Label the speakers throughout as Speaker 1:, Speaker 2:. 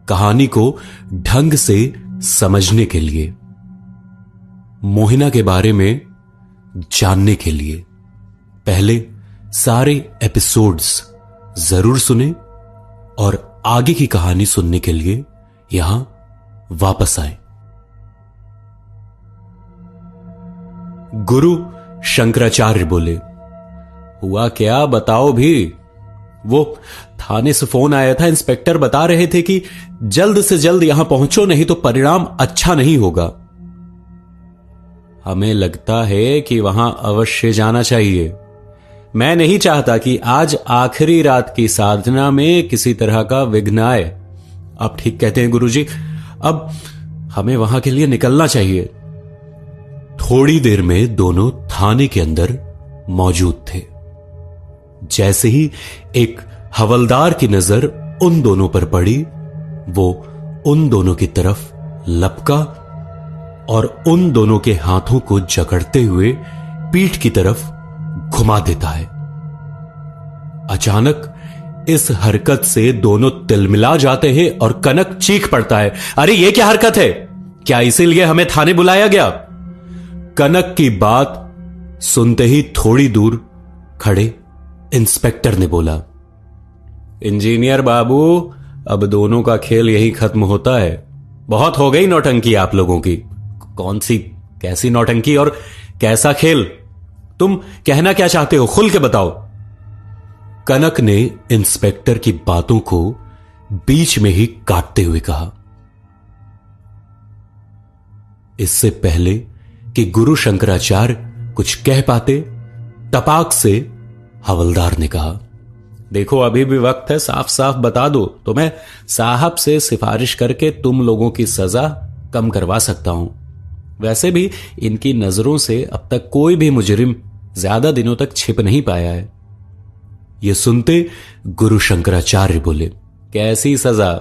Speaker 1: कहानी को ढंग से समझने के लिए, मोहिना के बारे में जानने के लिए पहले सारे एपिसोड्स जरूर सुने और आगे की कहानी सुनने के लिए यहां वापस आए। गुरु शंकराचार्य बोले, हुआ क्या बताओ भी। वो थाने से फोन आया था, इंस्पेक्टर बता रहे थे कि जल्द से जल्द यहां पहुंचो, नहीं तो परिणाम अच्छा नहीं होगा। हमें लगता है कि वहां अवश्य जाना चाहिए। मैं नहीं चाहता कि आज आखिरी रात की साधना में किसी तरह का विघ्न आए। आप ठीक कहते हैं गुरुजी, अब हमें वहां के लिए निकलना चाहिए। थोड़ी देर में दोनों थाने के अंदर मौजूद थे। जैसे ही एक हवलदार की नजर उन दोनों पर पड़ी, वो उन दोनों की तरफ लपका और उन दोनों के हाथों को जकड़ते हुए पीठ की तरफ घुमा देता है। अचानक इस हरकत से दोनों तिलमिला जाते हैं और कनक चीख पड़ता है, अरे ये क्या हरकत है? क्या इसीलिए हमें थाने बुलाया गया? कनक की बात सुनते ही थोड़ी दूर खड़े इंस्पेक्टर ने बोला, इंजीनियर बाबू, अब दोनों का खेल यही खत्म होता है। बहुत हो गई नौटंकी आप लोगों की। कौन सी कैसी नौटंकी और कैसा खेल? तुम कहना क्या चाहते हो, खुल के बताओ। कनक ने इंस्पेक्टर की बातों को बीच में ही काटते हुए कहा। इससे पहले कि गुरु शंकराचार्य कुछ कह पाते, तपाक से हवलदार ने कहा, देखो अभी भी वक्त है, साफ साफ बता दो तो मैं साहब से सिफारिश करके तुम लोगों की सजा कम करवा सकता हूं। वैसे भी इनकी नजरों से अब तक कोई भी मुजरिम ज्यादा दिनों तक छिप नहीं पाया है। यह सुनते गुरु शंकराचार्य बोले, कैसी सजा?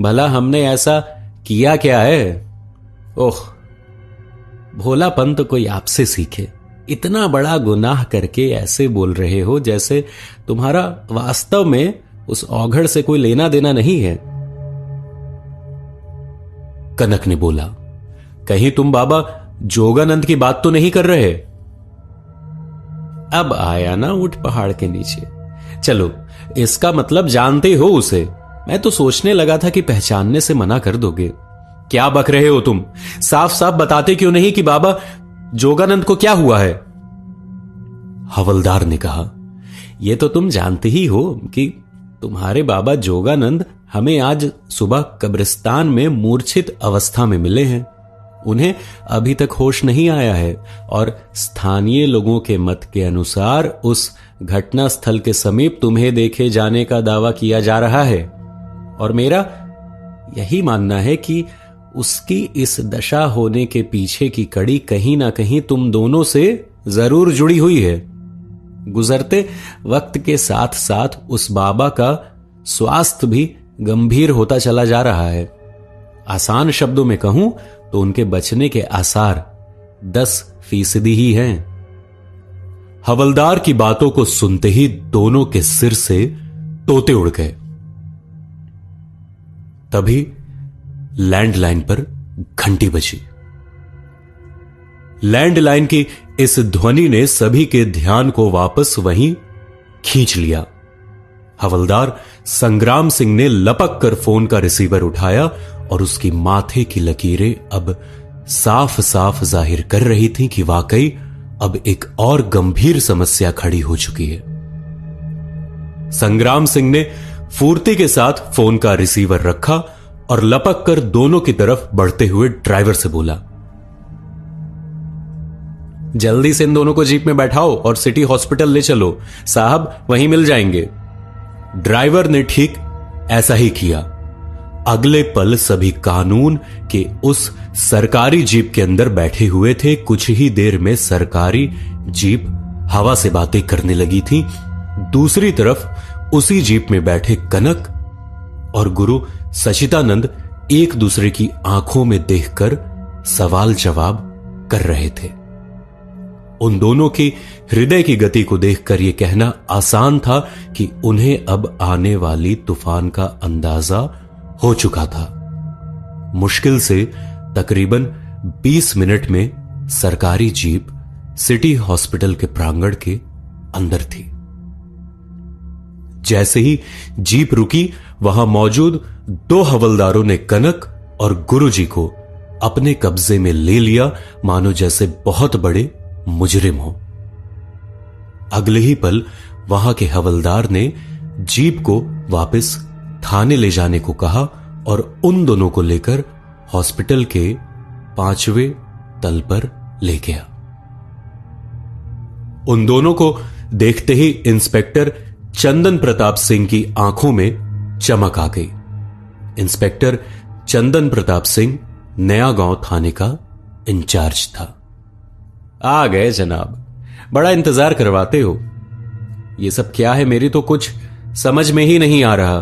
Speaker 1: भला हमने ऐसा किया क्या है? ओह, भोलापन तो कोई आपसे सीखे। इतना बड़ा गुनाह करके ऐसे बोल रहे हो जैसे तुम्हारा वास्तव में उस औघड़ से कोई लेना देना नहीं है। कनक ने बोला, कहीं तुम बाबा जोगानंद की बात तो नहीं कर रहे? अब आया ना ऊंट पहाड़ के नीचे। चलो, इसका मतलब जानते हो उसे। मैं तो सोचने लगा था कि पहचानने से मना कर दोगे। क्या बक रहे हो तुम? साफ साफ बताते क्यों नहीं कि बाबा जोगानंद को क्या हुआ है? हवलदार ने कहा, यह तो तुम जानते ही हो कि तुम्हारे बाबा जोगानंद हमें आज सुबह कब्रिस्तान में मूर्छित अवस्था में मिले हैं। उन्हें अभी तक होश नहीं आया है और स्थानीय लोगों के मत के अनुसार उस घटना स्थल के समीप तुम्हें देखे जाने का दावा किया जा रहा है। और मेरा यही मानना है कि उसकी इस दशा होने के पीछे की कड़ी कहीं ना कहीं तुम दोनों से जरूर जुड़ी हुई है। गुजरते वक्त के साथ साथ उस बाबा का स्वास्थ्य भी गंभीर होता चला जा रहा है। आसान शब्दों में कहूं तो उनके बचने के आसार 10% ही हैं। हवलदार की बातों को सुनते ही दोनों के सिर से तोते उड़ गए। तभी लैंडलाइन पर घंटी बजी। लैंडलाइन की इस ध्वनि ने सभी के ध्यान को वापस वहीं खींच लिया। हवलदार संग्राम सिंह ने लपक कर फोन का रिसीवर उठाया और उसकी माथे की लकीरें अब साफ साफ जाहिर कर रही थीं कि वाकई अब एक और गंभीर समस्या खड़ी हो चुकी है। संग्राम सिंह ने फुर्ती के साथ फोन का रिसीवर रखा और लपक कर दोनों की तरफ बढ़ते हुए ड्राइवर से बोला, जल्दी से इन दोनों को जीप में बैठाओ और सिटी हॉस्पिटल ले चलो, साहब वहीं मिल जाएंगे। ड्राइवर ने ठीक ऐसा ही किया। अगले पल सभी कानून के उस सरकारी जीप के अंदर बैठे हुए थे। कुछ ही देर में सरकारी जीप हवा से बातें करने लगी थी। दूसरी तरफ उसी जीप में बैठे कनक और गुरु सचिदानंद एक दूसरे की आंखों में देखकर सवाल जवाब कर रहे थे। उन दोनों की हृदय की गति को देखकर यह कहना आसान था कि उन्हें अब आने वाली तूफान का अंदाजा हो चुका था। मुश्किल से तकरीबन 20 मिनट में सरकारी जीप सिटी हॉस्पिटल के प्रांगण के अंदर थी। जैसे ही जीप रुकी, वहां मौजूद 2 हवलदारों ने कनक और गुरुजी को अपने कब्जे में ले लिया, मानो जैसे बहुत बड़े मुजरिम हो। अगले ही पल वहां के हवलदार ने जीप को वापस थाने ले जाने को कहा और उन दोनों को लेकर हॉस्पिटल के 5वें तल पर ले गया। उन दोनों को देखते ही इंस्पेक्टर चंदन प्रताप सिंह की आंखों में चमक आ गई। इंस्पेक्टर चंदन प्रताप सिंह नया गांव थाने का इंचार्ज था। आ गए जनाब, बड़ा इंतजार करवाते हो। ये सब क्या है, मेरी तो कुछ समझ में ही नहीं आ रहा।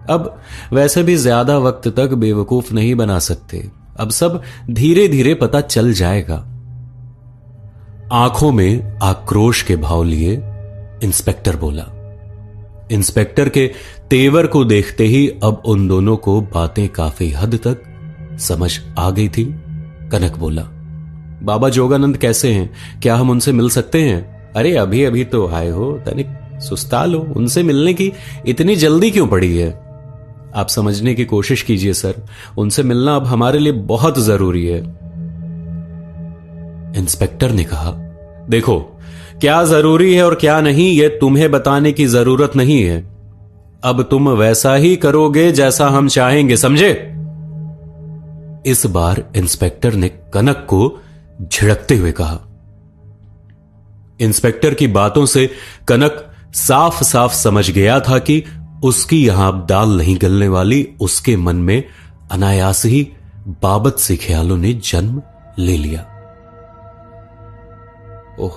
Speaker 1: अब वैसे भी ज्यादा वक्त तक बेवकूफ नहीं बना सकते, अब सब धीरे धीरे पता चल जाएगा। आंखों में आक्रोश के भाव लिए इंस्पेक्टर बोला। इंस्पेक्टर के तेवर को देखते ही अब उन दोनों को बातें काफी हद तक समझ आ गई थी। कनक बोला, बाबा जोगानंद कैसे हैं? क्या हम उनसे मिल सकते हैं? अरे अभी अभी तो आए हो, तनिक सुस्ता लो, उनसे मिलने की इतनी जल्दी क्यों पड़ी है? आप समझने की कोशिश कीजिए सर, उनसे मिलना अब हमारे लिए बहुत जरूरी है। इंस्पेक्टर ने कहा, देखो क्या जरूरी है और क्या नहीं, यह तुम्हें बताने की जरूरत नहीं है। अब तुम वैसा ही करोगे जैसा हम चाहेंगे, समझे? इस बार इंस्पेक्टर ने कनक को झिड़कते हुए कहा। इंस्पेक्टर की बातों से कनक साफ साफ समझ गया था कि उसकी यहां अब दाल नहीं गलने वाली। उसके मन में अनायास ही बाबत से ख्यालों ने जन्म ले लिया। ओह,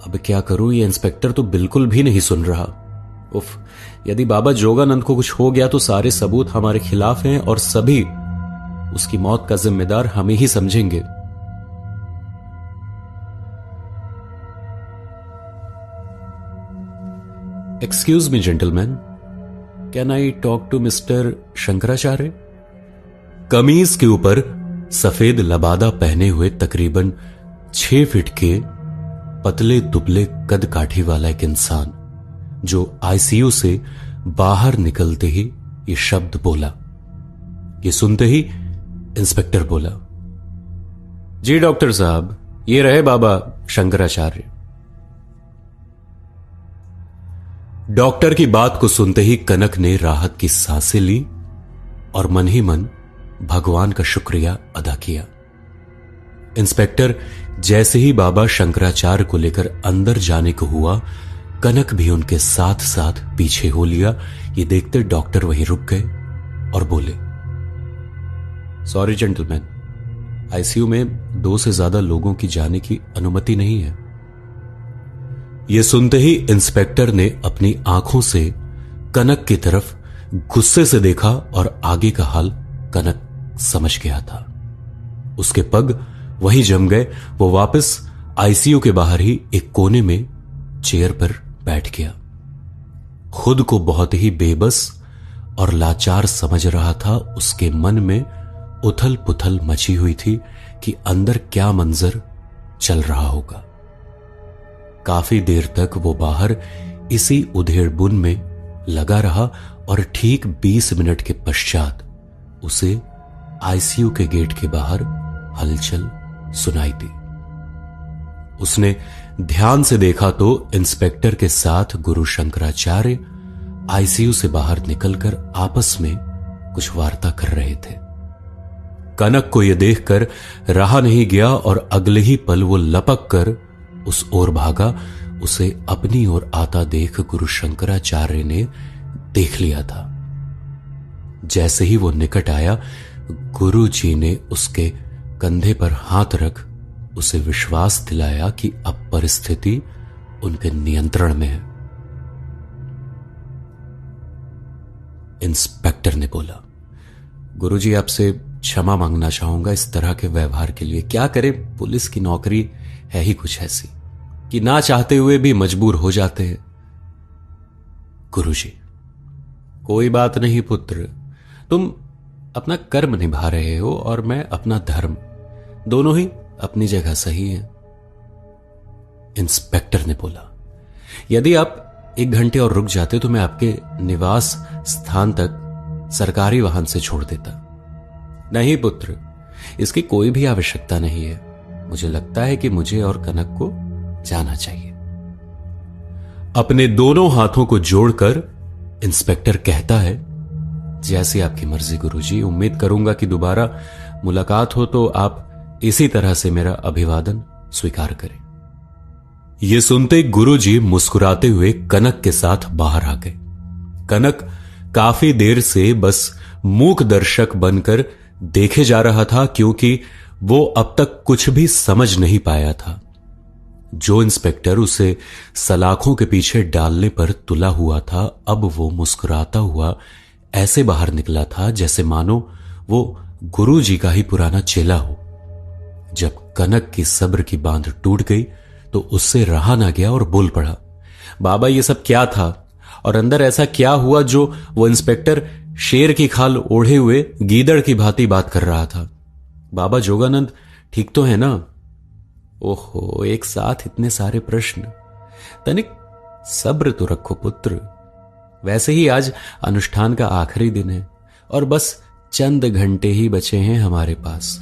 Speaker 1: अब क्या करूं, ये इंस्पेक्टर तो बिल्कुल भी नहीं सुन रहा। उफ, यदि बाबा जोगानंद को कुछ हो गया तो सारे सबूत हमारे खिलाफ हैं और सभी उसकी मौत का जिम्मेदार हमें ही समझेंगे। Excuse me gentleman, can I talk to mister Shankaracharya? कमीज के ऊपर सफेद लबादा पहने हुए तकरीबन 6 फीट के पतले दुबले कद काठी वाला एक इंसान जो आईसीयू से बाहर निकलते ही ये शब्द बोला। ये सुनते ही इंस्पेक्टर बोला, जी डॉक्टर साहब, ये रहे बाबा शंकराचार्य। डॉक्टर की बात को सुनते ही कनक ने राहत की सांसें ली और मन ही मन भगवान का शुक्रिया अदा किया। इंस्पेक्टर जैसे ही बाबा शंकराचार्य को लेकर अंदर जाने को हुआ, कनक भी उनके साथ साथ पीछे हो लिया। ये देखते डॉक्टर वहीं रुक गए और बोले, सॉरी जेंटलमैन, आईसीयू में 2 से ज्यादा लोगों की जाने की अनुमति नहीं है। यह सुनते ही इंस्पेक्टर ने अपनी आंखों से कनक की तरफ गुस्से से देखा और आगे का हाल कनक समझ गया था। उसके पग वहीं जम गए। वो वापस आईसीयू के बाहर ही एक कोने में चेयर पर बैठ गया। खुद को बहुत ही बेबस और लाचार समझ रहा था। उसके मन में उथल पुथल मची हुई थी कि अंदर क्या मंजर चल रहा होगा। काफी देर तक वो बाहर इसी उधेड़बुन में लगा रहा और ठीक 20 मिनट के पश्चात उसे आईसीयू के गेट के बाहर हलचल सुनाई दी। उसने ध्यान से देखा तो इंस्पेक्टर के साथ गुरु शंकराचार्य आईसीयू से बाहर निकलकर आपस में कुछ वार्ता कर रहे थे। कनक को यह देखकर रहा नहीं गया और अगले ही पल वो लपक कर उस ओर भागा। उसे अपनी ओर आता देख गुरु शंकराचार्य ने देख लिया था। जैसे ही वो निकट आया, गुरु जी ने उसके कंधे पर हाथ रख उसे विश्वास दिलाया कि अब परिस्थिति उनके नियंत्रण में है। इंस्पेक्टर ने बोला, गुरुजी, आपसे क्षमा मांगना चाहूंगा इस तरह के व्यवहार के लिए। क्या करे, पुलिस की नौकरी है ही कुछ ऐसी कि ना चाहते हुए भी मजबूर हो जाते हैं। गुरुजी, कोई बात नहीं पुत्र, तुम अपना कर्म निभा रहे हो और मैं अपना धर्म, दोनों ही अपनी जगह सही हैं। इंस्पेक्टर ने बोला, यदि आप 1 घंटे और रुक जाते तो मैं आपके निवास स्थान तक सरकारी वाहन से छोड़ देता। नहीं पुत्र, इसकी कोई भी आवश्यकता नहीं है। मुझे लगता है कि मुझे और कनक को जाना चाहिए। अपने दोनों हाथों को जोड़कर इंस्पेक्टर कहता है, जैसी आपकी मर्जी गुरुजी। उम्मीद करूंगा कि दोबारा मुलाकात हो तो आप इसी तरह से मेरा अभिवादन स्वीकार करें। यह सुनते गुरुजी मुस्कुराते हुए कनक के साथ बाहर आ गए। कनक काफी देर से बस मूक दर्शक बनकर देखे जा रहा था, क्योंकि वो अब तक कुछ भी समझ नहीं पाया था। जो इंस्पेक्टर उसे सलाखों के पीछे डालने पर तुला हुआ था, अब वो मुस्कुराता हुआ ऐसे बाहर निकला था जैसे मानो वो गुरुजी का ही पुराना चेला हो। जब कनक की सब्र की बांध टूट गई तो उससे रहा ना गया और बोल पड़ा, बाबा ये सब क्या था और अंदर ऐसा क्या हुआ जो वो इंस्पेक्टर शेर की खाल ओढ़े हुए गीदड़ की भांति बात कर रहा था। बाबा जोगानंद ठीक तो है ना? ओहो, एक साथ इतने सारे प्रश्न। तनिक सब्र तो रखो पुत्र। वैसे ही आज अनुष्ठान का आखिरी दिन है और बस चंद घंटे ही बचे हैं हमारे पास।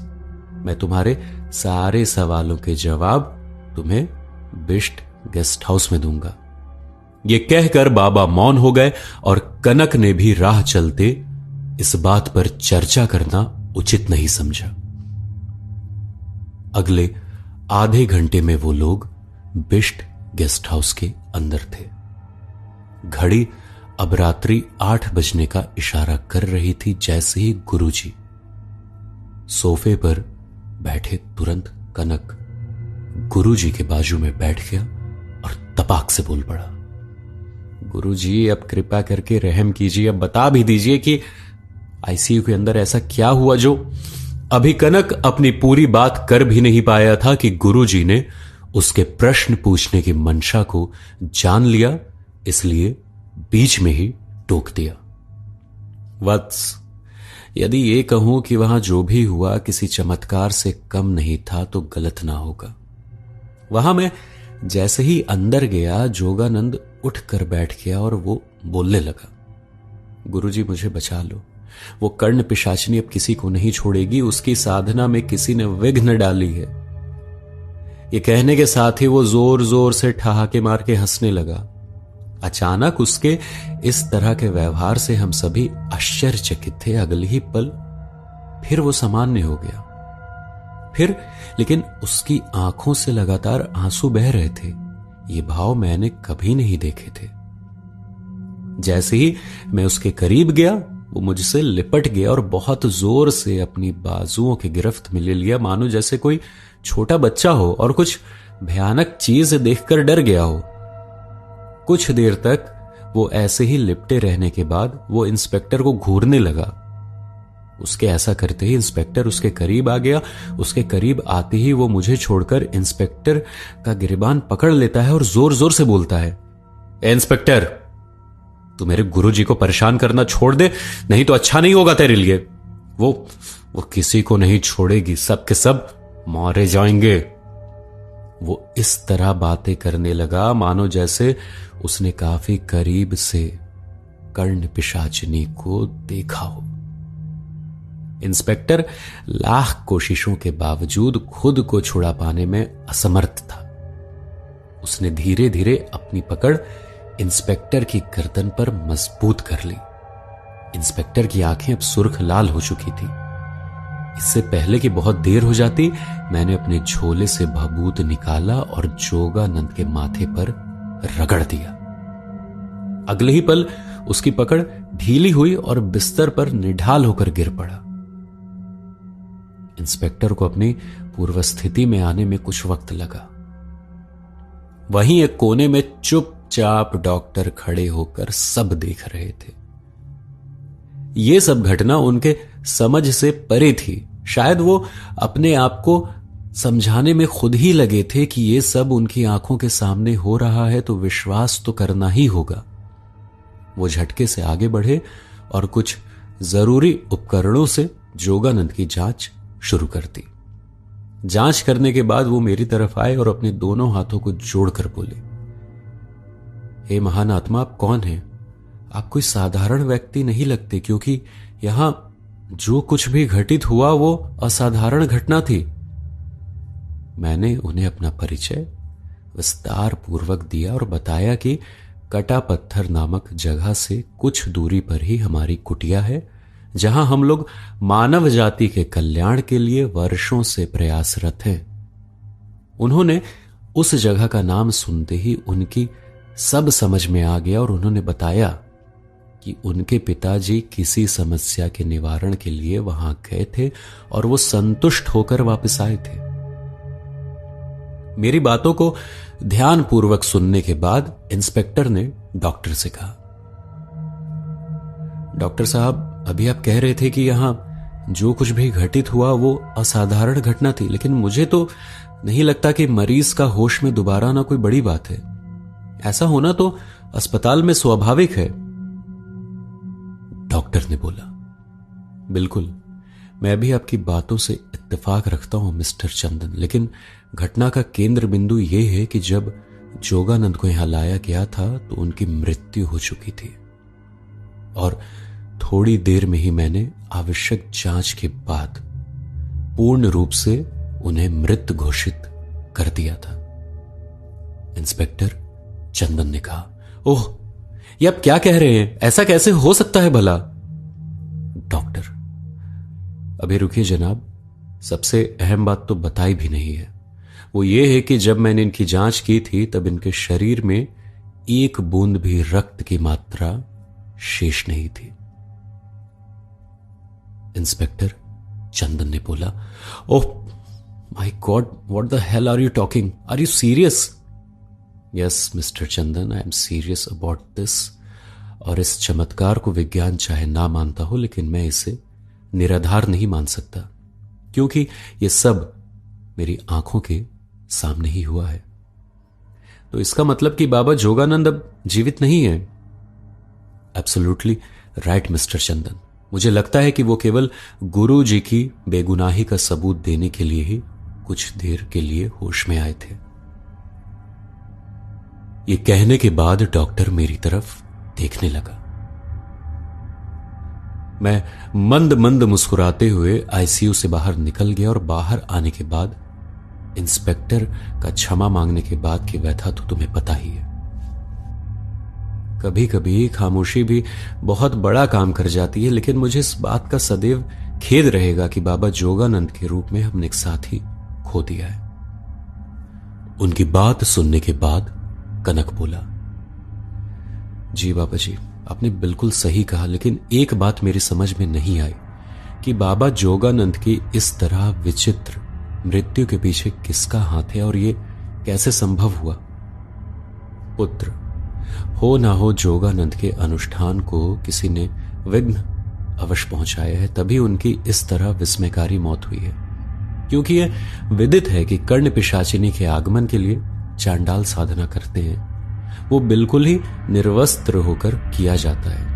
Speaker 1: मैं तुम्हारे सारे सवालों के जवाब तुम्हें बिष्ट गेस्ट हाउस में दूंगा। ये कहकर बाबा मौन हो गए और कनक ने भी राह चलते इस बात पर चर्चा करना उचित नहीं समझा। अगले आधे घंटे में वो लोग बिष्ट गेस्ट हाउस के अंदर थे। घड़ी अब रात्रि 8 बजने का इशारा कर रही थी जैसे ही गुरुजी सोफे पर बैठे तुरंत कनक गुरुजी के बाजू में बैठ गया और तपाक से बोल पड़ा, गुरुजी अब कृपा करके रहम कीजिए, अब बता भी दीजिए कि आईसीयू के अंदर ऐसा क्या हुआ जो। अभी कनक अपनी पूरी बात कर भी नहीं पाया था कि गुरुजी ने उसके प्रश्न पूछने की मंशा को जान लिया, इसलिए बीच में ही टोक दिया। वत्स, यदि ये कहूं कि वहां जो भी हुआ किसी चमत्कार से कम नहीं था तो गलत ना होगा। वहां मैं जैसे ही अंदर गया, जोगानंद उठकर बैठ गया और वो बोलने लगा, गुरुजी मुझे बचा लो। वो कर्ण पिशाचिनी अब किसी को नहीं छोड़ेगी, उसकी साधना में किसी ने विघ्न डाली है। ये कहने के साथ ही वो जोर जोर से ठहाके मार के हंसने लगा। अचानक उसके इस तरह के व्यवहार से हम सभी आश्चर्यचकित थे। अगले ही पल फिर वो सामान्य हो गया। फिर लेकिन उसकी आंखों से लगातार आंसू बह रहे थे। ये भाव मैंने कभी नहीं देखे थे। जैसे ही मैं उसके करीब गया, वो मुझसे लिपट गया और बहुत जोर से अपनी बाजुओं की गिरफ्त में ले लिया, मानो जैसे कोई छोटा बच्चा हो और कुछ भयानक चीज देखकर डर गया हो। कुछ देर तक वो ऐसे ही लिपटे रहने के बाद वो इंस्पेक्टर को घूरने लगा। उसके ऐसा करते ही इंस्पेक्टर उसके करीब आ गया। उसके करीब आते ही वो मुझे छोड़कर इंस्पेक्टर का गिरबान पकड़ लेता है और जोर जोर से बोलता है, इंस्पेक्टर, तू मेरे गुरुजी को परेशान करना छोड़ दे, नहीं तो अच्छा नहीं होगा तेरे लिए। वो किसी को नहीं छोड़ेगी, सब के सब मारे जाएंगे। वो इस तरह बातें करने लगा मानो जैसे उसने काफी करीब से कर्ण पिशाचिनी को देखा हो। इंस्पेक्टर लाख कोशिशों के बावजूद खुद को छुड़ा पाने में असमर्थ था। उसने धीरे धीरे अपनी पकड़ इंस्पेक्टर की गर्दन पर मजबूत कर ली। इंस्पेक्टर की आंखें अब सुर्ख लाल हो चुकी थी। इससे पहले कि बहुत देर हो जाती, मैंने अपने झोले से भभूत निकाला और जोगानंद के माथे पर रगड़ दिया। अगले ही पल उसकी पकड़ ढीली हुई और बिस्तर पर निढाल होकर गिर पड़ा। इंस्पेक्टर को अपनी पूर्व स्थिति में आने में कुछ वक्त लगा। वहीं एक कोने में चुपचाप डॉक्टर खड़े होकर सब देख रहे थे। यह सब घटना उनके समझ से परे थी। शायद वो अपने आप को समझाने में खुद ही लगे थे कि यह सब उनकी आंखों के सामने हो रहा है तो विश्वास तो करना ही होगा। वो झटके से आगे बढ़े और कुछ जरूरी उपकरणों से जोगानंद की जांच शुरू कर दी। जांच करने के बाद वो मेरी तरफ आए और अपने दोनों हाथों को जोड़कर बोले, हे महान आत्मा, आप कौन हैं? आप कोई साधारण व्यक्ति नहीं लगते, क्योंकि यहां जो कुछ भी घटित हुआ वो असाधारण घटना थी। मैंने उन्हें अपना परिचय विस्तार पूर्वक दिया और बताया कि कटा पत्थर नामक जगह से कुछ दूरी पर ही हमारी कुटिया है, जहां हम लोग मानव जाति के कल्याण के लिए वर्षों से प्रयासरत हैं। उन्होंने उस जगह का नाम सुनते ही उनकी सब समझ में आ गया और उन्होंने बताया कि उनके पिताजी किसी समस्या के निवारण के लिए वहां गए थे और वो संतुष्ट होकर वापस आए थे। मेरी बातों को ध्यानपूर्वक सुनने के बाद इंस्पेक्टर ने डॉक्टर से कहा, डॉक्टर साहब, अभी आप कह रहे थे कि यहां जो कुछ भी घटित हुआ वो असाधारण घटना थी, लेकिन मुझे तो नहीं लगता कि मरीज का होश में दोबारा आना कोई बड़ी बात है। ऐसा होना तो अस्पताल में स्वाभाविक है। डॉक्टर ने बोला, बिल्कुल, मैं भी आपकी बातों से इत्तेफाक रखता हूं मिस्टर चंदन, लेकिन घटना का केंद्र बिंदु यह है कि जब जोगानंद को यहां लाया गया था तो उनकी मृत्यु हो चुकी थी और थोड़ी देर में ही मैंने आवश्यक जांच के बाद पूर्ण रूप से उन्हें मृत घोषित कर दिया था। इंस्पेक्टर चंदन ने कहा, ओह, ये आप क्या कह रहे हैं? ऐसा कैसे हो सकता है भला? डॉक्टर, अभी रुकिए जनाब, सबसे अहम बात तो बताई भी नहीं है। वो ये है कि जब मैंने इनकी जांच की थी तब इनके शरीर में एक बूंद भी रक्त की मात्रा शेष नहीं थी। इंस्पेक्टर चंदन ने बोला, oh my God, what the hell are you talking? Are you serious? Yes mister Chandan, I am serious about this. और इस चमत्कार को विज्ञान चाहे ना मानता हो, लेकिन मैं इसे निराधार नहीं मान सकता, क्योंकि यह सब मेरी आंखों के सामने ही हुआ है। तो इसका मतलब कि बाबा जोगानंद अब जीवित नहीं है? एब्सोल्युटली राइट मिस्टर चंदन। मुझे लगता है कि वो केवल गुरु जी की बेगुनाही का सबूत देने के लिए ही कुछ देर के लिए होश में आए थे। ये कहने के बाद डॉक्टर मेरी तरफ देखने लगा। मैं मंद मंद मुस्कुराते हुए आईसीयू से बाहर निकल गया और बाहर आने के बाद इंस्पेक्टर का क्षमा मांगने के बाद की व्यथा तो तुम्हें पता ही है। कभी कभी खामोशी भी बहुत बड़ा काम कर जाती है, लेकिन मुझे इस बात का सदैव खेद रहेगा कि बाबा जोगानंद के रूप में हमने एक साथी खो दिया है। उनकी बात सुनने के बाद कनक बोला, जी बाबा जी, आपने बिल्कुल सही कहा, लेकिन एक बात मेरी समझ में नहीं आई कि बाबा जोगानंद की इस तरह विचित्र मृत्यु के पीछे किसका हाथ है और ये कैसे संभव हुआ? पुत्र हो ना हो जोगानंद के अनुष्ठान को किसी ने विघ्न अवश्य पहुंचाया है, तभी उनकी इस तरह विस्मयकारी मौत हुई है। क्योंकि यह विदित है कि कर्ण पिशाचिनी के आगमन के लिए चांडाल साधना करते हैं, वो बिल्कुल ही निर्वस्त्र होकर किया जाता है।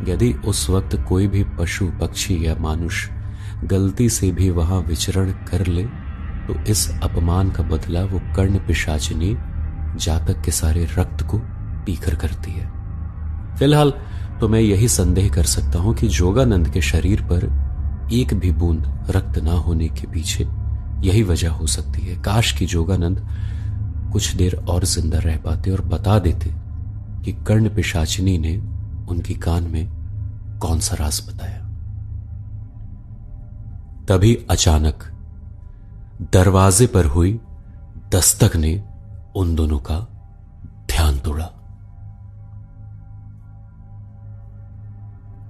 Speaker 1: यदि उस वक्त कोई भी पशु पक्षी या मानुष गलती से भी वहां विचरण कर ले तो इस अपमान का बदला वो कर्ण पिशाचिनी जातक के सारे रक्त को पीकर करती है। फिलहाल तो मैं यही संदेह कर सकता हूं कि जोगानंद के शरीर पर एक भी बूंद रक्त ना होने के पीछे यही वजह हो सकती है। काश कि जोगानंद कुछ देर और जिंदा रह पाते और बता देते कि कर्ण पिशाचिनी ने उनकी कान में कौन सा राज बताया। तभी अचानक दरवाजे पर हुई दस्तक ने उन दोनों का ध्यान तोड़ा।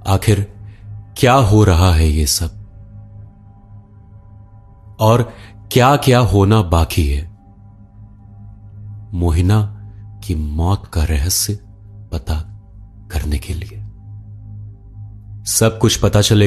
Speaker 1: आखिर क्या हो रहा है ये सब, और क्या क्या होना बाकी है? मोहिना की मौत का रहस्य पता करने के लिए सब कुछ पता चलेगा